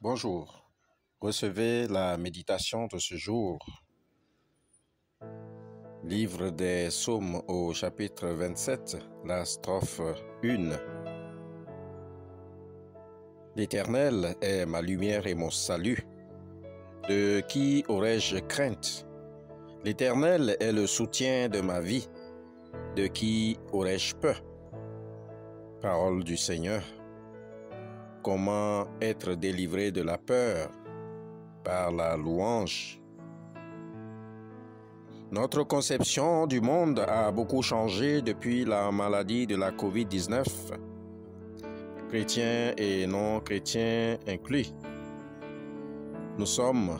Bonjour, recevez la méditation de ce jour. Livre des Psaumes au chapitre 27, la strophe 1. L'Éternel est ma lumière et mon salut. De qui aurais-je crainte? L'Éternel est le soutien de ma vie. De qui aurais-je peur? Parole du Seigneur. Comment être délivré de la peur? Par la louange. Notre conception du monde a beaucoup changé depuis la maladie de la COVID-19, chrétiens et non-chrétiens inclus. Nous sommes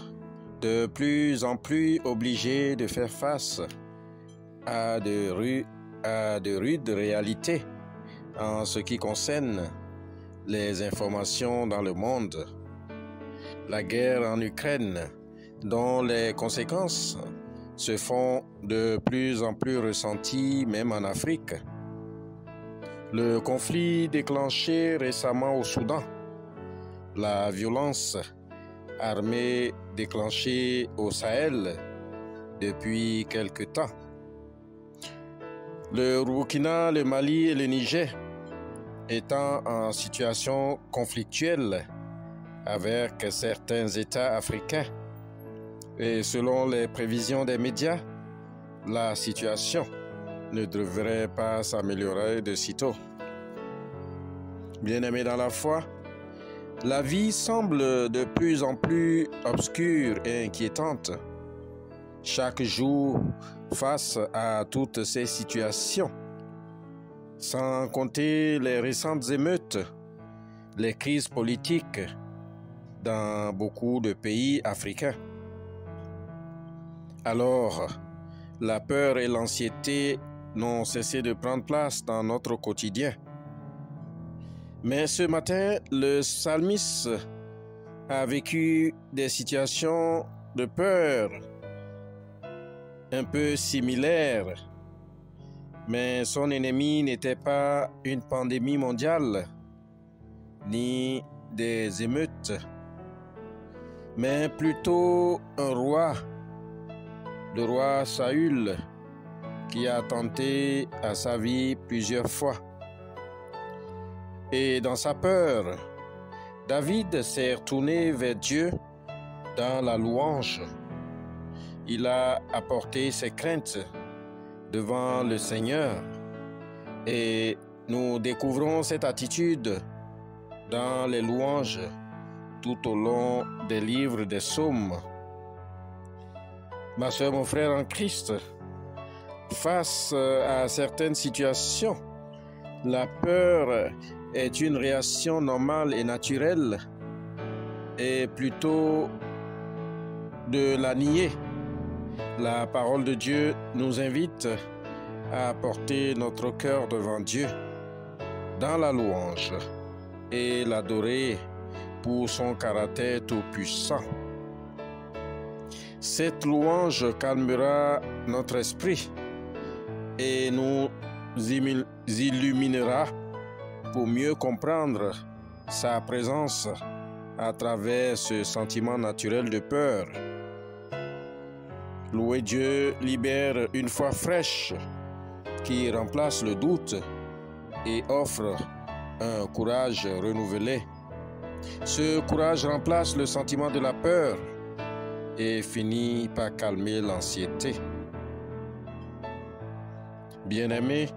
de plus en plus obligés de faire face à de rudes réalités en ce qui concerne les informations dans le monde. La guerre en Ukraine, dont les conséquences se font de plus en plus ressenties même en Afrique. Le conflit déclenché récemment au Soudan. La violence armée déclenchée au Sahel depuis quelque temps. Le Burkina, le Mali et le Niger étant en situation conflictuelle avec certains États africains. Et selon les prévisions des médias, la situation ne devrait pas s'améliorer de sitôt. Bien-aimés dans la foi, la vie semble de plus en plus obscure et inquiétante. Chaque jour, face à toutes ces situations, sans compter les récentes émeutes, les crises politiques dans beaucoup de pays africains. Alors, la peur et l'anxiété n'ont cessé de prendre place dans notre quotidien. Mais ce matin, le psalmiste a vécu des situations de peur un peu similaires. Mais son ennemi n'était pas une pandémie mondiale, ni des émeutes, mais plutôt un roi, le roi Saül, qui a tenté à sa vie plusieurs fois. Et dans sa peur, David s'est retourné vers Dieu dans la louange. Il a apporté ses craintes devant le Seigneur. Et nous découvrons cette attitude dans les louanges tout au long des livres des psaumes. Ma soeur, mon frère en Christ, face à certaines situations, la peur est une réaction normale et naturelle et plutôt de la nier. La parole de Dieu nous invite à porter notre cœur devant Dieu dans la louange et l'adorer pour son caractère tout-puissant. Cette louange calmera notre esprit et nous illuminera pour mieux comprendre sa présence à travers ce sentiment naturel de peur. Louer Dieu libère une foi fraîche qui remplace le doute et offre un courage renouvelé. Ce courage remplace le sentiment de la peur et finit par calmer l'anxiété. Bien-aimé,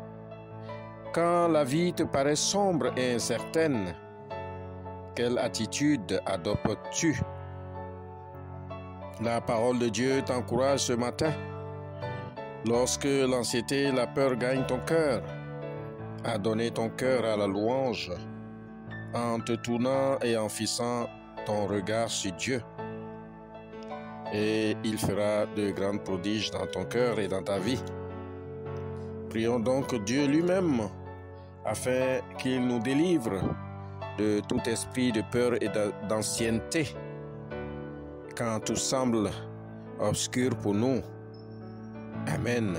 quand la vie te paraît sombre et incertaine, quelle attitude adoptes-tu? La parole de Dieu t'encourage ce matin. Lorsque l'anxiété et la peur gagnent ton cœur, à donner ton cœur à la louange, en te tournant et en fixant ton regard sur Dieu. Et il fera de grands prodiges dans ton cœur et dans ta vie. Prions donc Dieu lui-même afin qu'il nous délivre de tout esprit de peur et d'ancienneté quand tout semble obscur pour nous. Amen.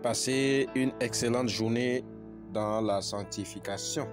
Passez une excellente journée dans la sanctification.